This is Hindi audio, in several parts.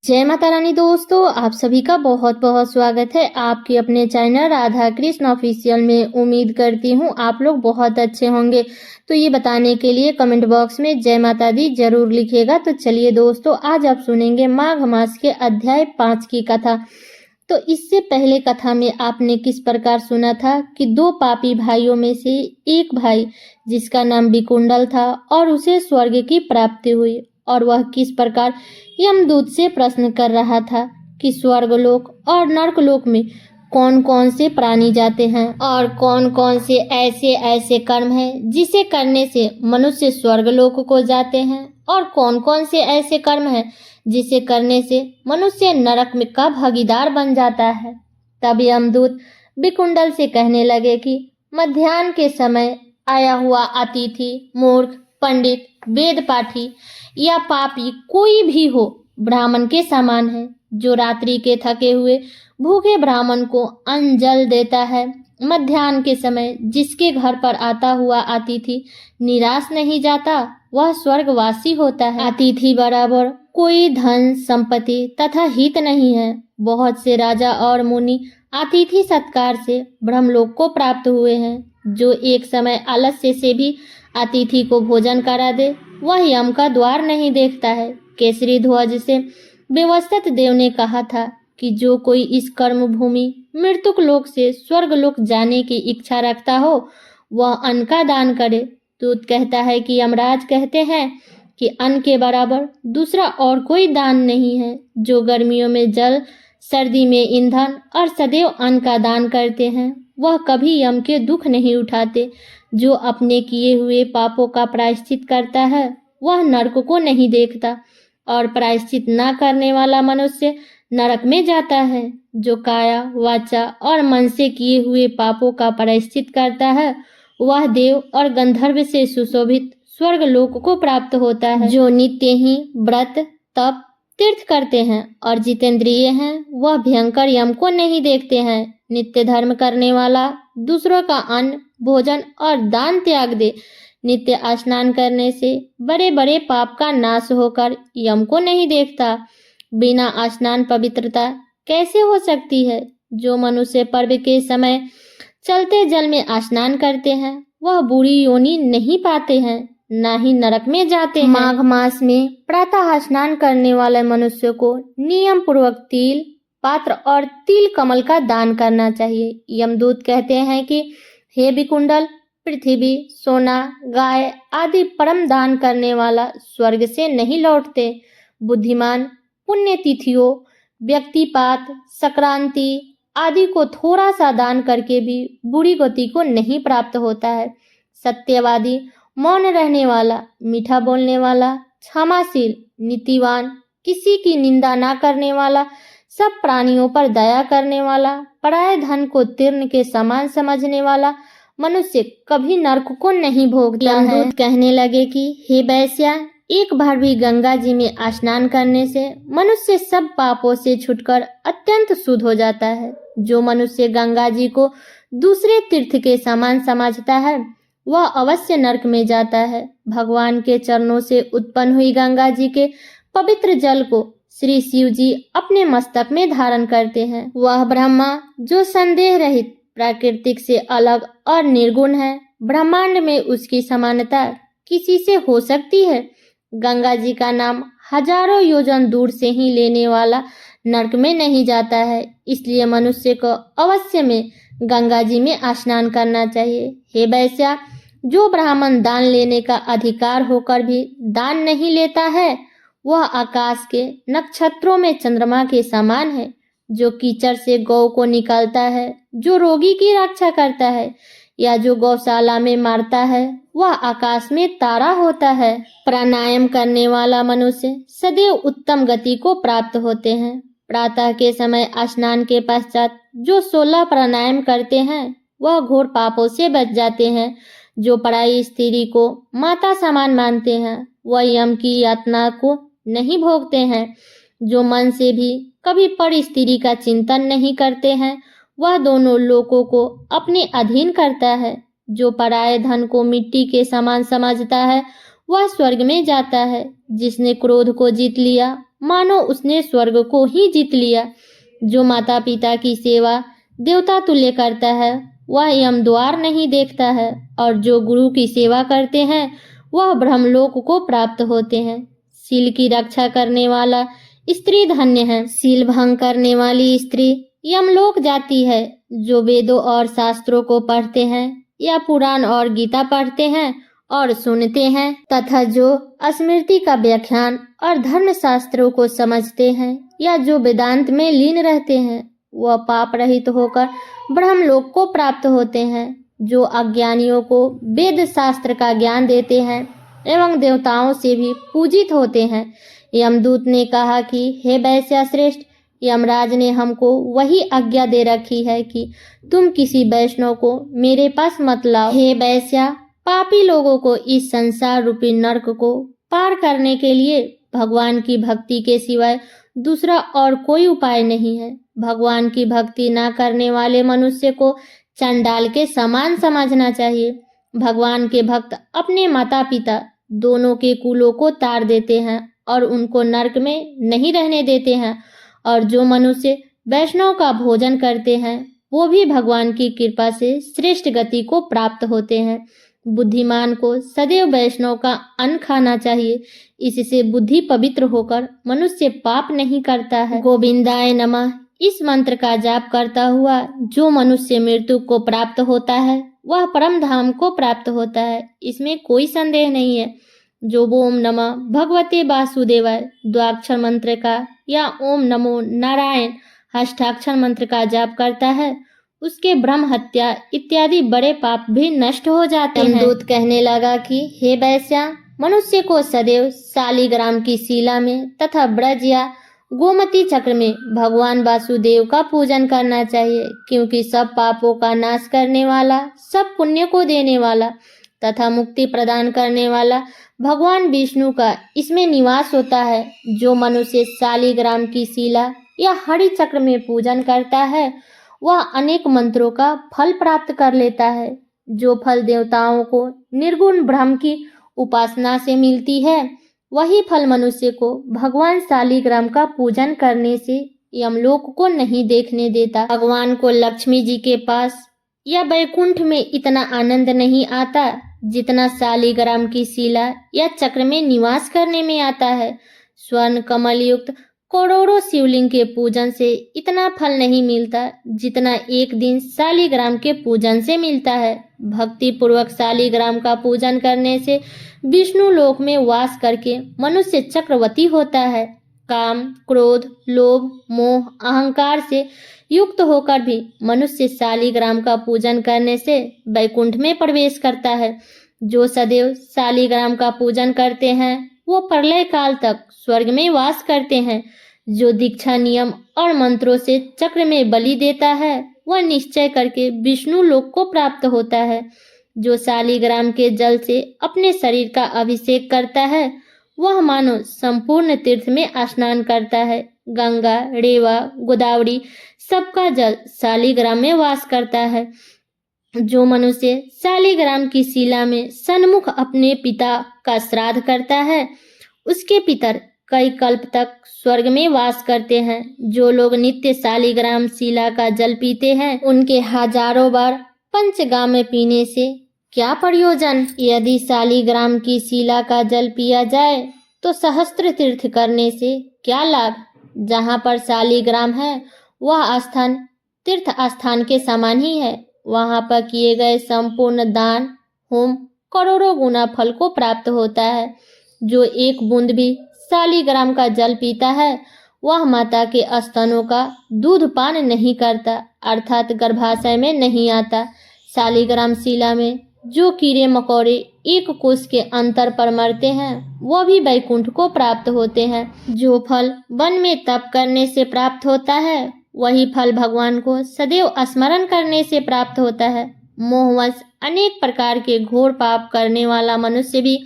जय माता रानी दोस्तों, आप सभी का बहुत बहुत स्वागत है आपके अपने चैनल राधा कृष्ण ऑफिशियल में। उम्मीद करती हूँ आप लोग बहुत अच्छे होंगे। तो ये बताने के लिए कमेंट बॉक्स में जय माता दी जरूर लिखिएगा। तो चलिए दोस्तों, आज आप सुनेंगे माघ मास के अध्याय 5 की कथा। तो इससे पहले कथा में आपने किस प्रकार सुना था कि दो पापी भाइयों में से एक भाई जिसका नाम विकुंडल था और उसे स्वर्ग की प्राप्ति हुई, और वह किस प्रकार यमदूत से प्रश्न कर रहा था कि स्वर्गलोक और नरकलोक में कौन कौन से प्राणी जाते हैं और कौन कौन से ऐसे ऐसे कर्म हैं जिसे करने से मनुष्य स्वर्गलोक को जाते हैं, और कौन कौन से ऐसे कर्म हैं जिसे करने से मनुष्य नरक में का भागीदार बन जाता है। तब यमदूत विकुंडल से कहने लगे कि मध्याह्न के समय आया हुआ अतिथि, मूर्ख, पंडित, वेद पाठी या पापी कोई भी हो, ब्राह्मण के समान है, जो रात्रि के थके हुए भूखे ब्राह्मण को अन्न जल देता है। मध्याह्न के समय जिसके घर पर आता हुआ अतिथि निराश नहीं जाता, वह स्वर्गवासी होता है। अतिथि बराबर कोई धन संपत्ति तथा हित नहीं है। बहुत से राजा और मुनि अतिथि सत्कार से ब्रह्मलोक को प्राप्त हुए हैं। जो एक समय आलस्य से भी अतिथि को भोजन करा दे, वह यम का द्वार नहीं देखता है। केसरी ध्वज से व्यवस्थित देव ने कहा था कि जो कोई इस कर्म भूमि मृतक लोक से स्वर्ग लोक जाने की इच्छा रखता हो, वह अन्न का दान करे। दूत कहता है कि यमराज कहते हैं कि अन्न के बराबर दूसरा और कोई दान नहीं है। जो गर्मियों में जल, सर्दी में ईंधन और सदैव अन्न का दान करते हैं, वह कभी यम के दुख नहीं उठाते। जो अपने किए हुए पापों का प्रायश्चित करता है, वह नरक को नहीं देखता, और प्रायश्चित न करने वाला मनुष्य नरक में जाता है। जो काया, वाचा और मन से किए हुए पापों का प्रायश्चित करता है, वह देव और गंधर्व से सुशोभित स्वर्ग लोक को प्राप्त होता है। जो नित्य ही व्रत, तप, तीर्थ करते हैं और जितेंद्रिय हैं, वह भयंकर यम को नहीं देखते हैं। नित्य धर्म करने वाला दूसरों का अन्न, भोजन और दान त्याग दे। नित्य स्नान करने से बड़े बड़े पाप का नाश होकर यम को नहीं देखता। बिना स्नान पवित्रता कैसे हो सकती है? जो मनुष्य पर्व के समय चलते जल में स्नान करते हैं, वह बुरी योनि नहीं पाते हैं, ना ही नरक में जाते हैं। माघ मास में प्रातः स्नान करने वाले मनुष्य को नियम पूर्वक तिल, पात्र और तिल कमल का दान करना चाहिए। यमदूत कहते हैं कि हे विकुंडल, पृथ्वी, सोना, गाय आदि परम दान करने वाला स्वर्ग से नहीं लौटते। बुद्धिमान पुण्यतिथियों, व्यक्तिपात, संक्रांति आदि को थोड़ा सा दान करके भी बुरी गति को नहीं प्राप्त होता है। सत्यवादी, मौन रहने वाला, मीठा बोलने वाला, क्षमाशील, नीतिवान, किसी की निंदा ना करने वाला, सब प्राणियों पर दया करने वाला, पराये धन को तीर्ण के समान समझने वाला मनुष्य कभी नरक को नहीं भोगता है। यमदूत कहने लगे कि हे वैश्या, एक बार भी गंगा जी में स्नान करने से मनुष्य सब पापों से छुटकर अत्यंत शुद्ध हो जाता है। जो मनुष्य गंगा जी को दूसरे तीर्थ के समान समझता है, वह अवश्य नरक में जाता है। भगवान के चरणों से उत्पन्न हुई गंगा जी के पवित्र जल को श्री शिव जी अपने मस्तक में धारण करते हैं। वह ब्रह्मा जो संदेह रहित, प्राकृतिक से अलग और निर्गुण है, ब्रह्मांड में उसकी समानता किसी से हो सकती है? गंगा जी का नाम हजारों योजन दूर से ही लेने वाला नरक में नहीं जाता है। इसलिए मनुष्य को अवश्य में गंगा जी में स्नान करना चाहिए। हे वैश्या, जो ब्राह्मण दान लेने का अधिकार होकर भी दान नहीं लेता है, वह आकाश के नक्षत्रों में चंद्रमा के समान है। जो कीचड़ से गौ को निकालता है, जो रोगी की रक्षा करता है या जो गौशाला में मारता है, वह आकाश में तारा होता है। प्राणायाम करने वाला मनुष्य सदैव उत्तम गति को प्राप्त होते हैं। प्रातः के समय स्नान के पश्चात जो 16 प्राणायाम करते हैं, वह घोर पापों से बच जाते हैं। जो पराई स्त्री को माता समान मानते हैं, वह यम की यातना को नहीं भोगते हैं। जो मन से भी कभी पर स्त्री का चिंतन नहीं करते हैं, वह दोनों लोकों को अपने अधीन करता है। जो पराये धन को मिट्टी के समान समझता है, वह स्वर्ग में जाता है। जिसने क्रोध को जीत लिया, मानो उसने स्वर्ग को ही जीत लिया। जो माता पिता की सेवा देवता तुल्य करता है वह यम द्वार नहीं देखता है, और जो गुरु की सेवा करते हैं वह ब्रह्मलोक को प्राप्त होते हैं। सील की रक्षा करने वाला स्त्री धन्य है। सील भंग करने वाली स्त्री यमलोक जाती है। जो वेदों और शास्त्रों को पढ़ते हैं या पुराण और गीता पढ़ते हैं और सुनते हैं तथा जो स्मृति का व्याख्यान और धर्म शास्त्रों को समझते हैं या जो वेदांत में लीन रहते हैं वह पाप रहित होकर ब्रह्मलोक को प्राप्त होते हैं। जो अज्ञानियों को वेद शास्त्र का ज्ञान देते हैं एवं देवताओं से भी पूजित होते हैं। यमदूत ने कहा कि हे वैश्य श्रेष्ठ, यमराज ने हमको वही आज्ञा दे रखी है कि तुम किसी वैष्णव को मेरे पास मत लाओ। हे वैश्या, पापी लोगों को इस संसार रूपी नरक को पार करने के लिए भगवान की भक्ति के सिवाय दूसरा और कोई उपाय नहीं है। भगवान की भक्ति न करने वाले मनुष्य को चंडाल के समान समझना चाहिए। भगवान के भक्त अपने माता पिता दोनों के कुलों को तार देते हैं और उनको नरक में नहीं रहने देते हैं, और जो मनुष्य वैष्णव का भोजन करते हैं वो भी भगवान की कृपा से श्रेष्ठ गति को प्राप्त होते हैं। बुद्धिमान को सदैव वैष्णव का अन्न खाना चाहिए, इससे बुद्धि पवित्र होकर मनुष्य पाप नहीं करता है। गोविंदाय नमः इस मंत्र का जाप करता हुआ जो मनुष्य मृत्यु को प्राप्त होता है वह परम धाम को प्राप्त होता है, इसमें कोई संदेह नहीं है। जो ओम नमः भगवते वासुदेवाय द्वाक्षर मंत्र का या ओम नमो नारायण अष्टाक्षर मंत्र का जाप करता है उसके ब्रह्म हत्या इत्यादि बड़े पाप भी नष्ट हो जाते हैं। यमदूत कहने लगा कि हे वैश्या, मनुष्य को सदैव शालिग्राम की शिला में तथा ब्रज या गोमती चक्र में भगवान वासुदेव का पूजन करना चाहिए, क्योंकि सब पापों का नाश करने वाला, सब पुण्य को देने वाला तथा मुक्ति प्रदान करने वाला भगवान विष्णु का इसमें निवास होता है। जो मनुष्य शालिग्राम की शिला या हरि चक्र में पूजन करता है वह अनेक मंत्रों का फल प्राप्त कर लेता है। जो फल देवताओं को निर्गुण ब्रह्म की उपासना से मिलती है वही फल मनुष्य को भगवान शालिग्राम का पूजन करने से यमलोक को नहीं देखने देता। भगवान को लक्ष्मी जी के पास या वैकुंठ में इतना आनंद नहीं आता जितना शालिग्राम की शिला या चक्र में निवास करने में आता है। स्वर्ण कमल युक्त करोड़ों शिवलिंग के पूजन से इतना फल नहीं मिलता जितना एक दिन शालिग्राम के पूजन से मिलता है। भक्ति पूर्वक शालिग्राम का पूजन करने से विष्णु लोक में वास करके मनुष्य चक्रवर्ती होता है। काम, क्रोध, लोभ, मोह, अहंकार से युक्त होकर भी मनुष्य शालिग्राम का पूजन करने से वैकुंठ में प्रवेश करता है। जो सदैव शालिग्राम का पूजन करते हैं वो प्रलय काल तक स्वर्ग में वास करते हैं। जो दीक्षा नियम और मंत्रों से चक्र में बलि देता है वह निश्चय करके विष्णु लोक को प्राप्त होता है। जो शालिग्राम के जल से अपने शरीर का अभिषेक करता है वह मानो संपूर्ण तीर्थ में स्नान करता है। गंगा, रेवा, गोदावरी सबका जल शालिग्राम में वास करता है। जो मनुष्य शालिग्राम की शिला में सन्मुख अपने पिता का श्राद्ध करता है उसके पितर कई कल्प तक स्वर्ग में वास करते हैं। जो लोग नित्य शालिग्राम शिला का जल पीते हैं उनके हजारों बार पंचगाम्य पीने से क्या प्रयोजन। यदि शालिग्राम की शिला का जल पिया जाए तो सहस्त्र तीर्थ करने से क्या लाभ। जहाँ पर शालिग्राम है वह स्थान तीर्थ स्थान के समान ही है। वहाँ पर किए गए संपूर्ण दान होम करोड़ों गुना फल को प्राप्त होता है। जो एक बूंद भी शालिग्राम का जल पीता है वह माता के स्तनों का दूध पान नहीं करता, अर्थात गर्भाशय में नहीं आता। शालिग्राम शिला में जो कीड़े मकोड़े एक कोस के अंतर पर मरते हैं वह भी वैकुंठ को प्राप्त होते हैं। जो फल वन में तप करने से प्राप्त होता है वही फल भगवान को सदैव स्मरण करने से प्राप्त होता है। मोहवश अनेक प्रकार के घोर पाप करने वाला मनुष्य भी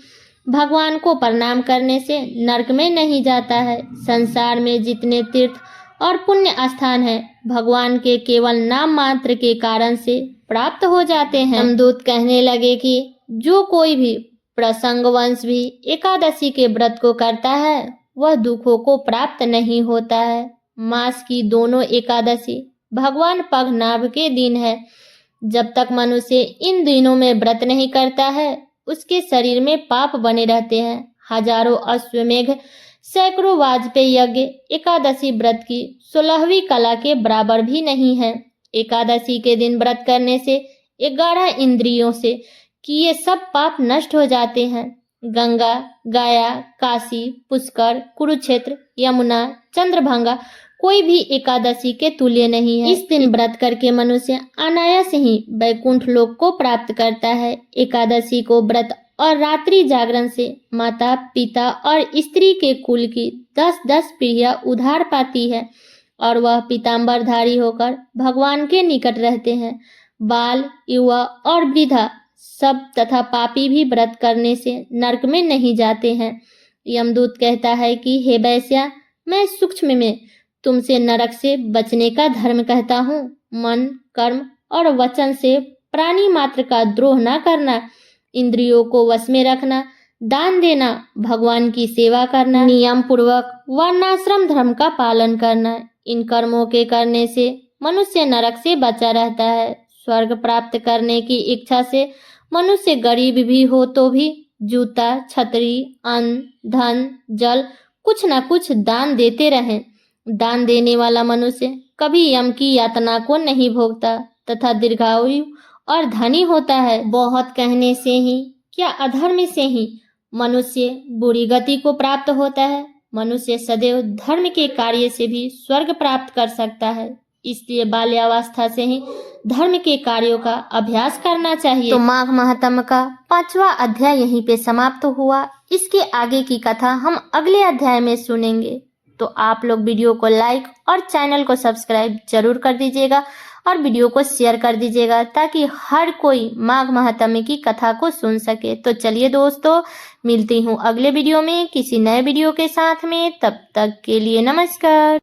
भगवान को प्रणाम करने से नरक में नहीं जाता है। संसार में जितने तीर्थ और पुण्य स्थान है भगवान के केवल नाम मात्र के कारण से प्राप्त हो जाते हैं। यमदूत कहने लगे कि जो कोई भी प्रसंगवंश भी एकादशी के व्रत को करता है वह दुखों को प्राप्त नहीं होता है। मास की दोनों एकादशी भगवान पद्मनाभ के दिन है। जब तक मनुष्य इन दिनों में व्रत नहीं करता है, उसके शरीर में पाप बने रहते हैं। हजारों अश्वमेघ, सैकड़ों वाजपेयी यज्ञ एकादशी व्रत की 16वीं कला के बराबर भी नहीं है। एकादशी के दिन व्रत करने से 11 इंद्रियों से किए सब पाप नष्ट हो जाते हैं। गंगा, गया, काशी, पुष्कर, कुरुक्षेत्र, यमुना, चंद्रभागा कोई भी एकादशी के तुल्य नहीं है। इस दिन व्रत करके मनुष्य अनायास ही वैकुंठ लोक को प्राप्त करता है। एकादशी को व्रत और रात्रि जागरण से माता, पिता और स्त्री के कुल की 10-10 पीढ़ियां उद्धार पाती है और वह पीताम्बरधारी होकर भगवान के निकट रहते हैं। बाल, युवा और वृद्धा सब तथा पापी भी व्रत करने से नरक में नहीं जाते हैं। यमदूत कहता है कि हे वैश्या, मैं सूक्ष्म में तुमसे नरक से बचने का धर्म कहता हूँ। मन, कर्म और वचन से प्राणी मात्र का द्रोह न करना, इंद्रियों को वश में रखना, दान देना, भगवान की सेवा करना, नियम पूर्वक वर्णाश्रम धर्म का पालन करना, इन कर्मों के करने से मनुष्य नरक से बचा रहता है। स्वर्ग प्राप्त करने की इच्छा से मनुष्य गरीब भी हो तो भी जूता, छतरी, अन्न, धन, जल कुछ न कुछ दान देते रहें। दान देने वाला मनुष्य कभी यम की यातना को नहीं भोगता तथा दीर्घायु और धनी होता है। बहुत कहने से ही क्या अधर्म से ही मनुष्य बुरी गति को प्राप्त होता है। मनुष्य सदैव धर्म के कार्य से भी स्वर्ग प्राप्त कर सकता है। इसलिए बाल्यावस्था से ही धर्म के कार्यों का अभ्यास करना चाहिए। तो माघ महात्म का 5वां अध्याय यहीं पे समाप्त हुआ। इसके आगे की कथा हम अगले अध्याय में सुनेंगे। तो आप लोग वीडियो को लाइक और चैनल को सब्सक्राइब जरूर कर दीजिएगा और वीडियो को शेयर कर दीजिएगा ताकि हर कोई माघ महात्म्य की कथा को सुन सके। तो चलिए दोस्तों, मिलती हूँ अगले वीडियो में किसी नए वीडियो के साथ में। तब तक के लिए नमस्कार।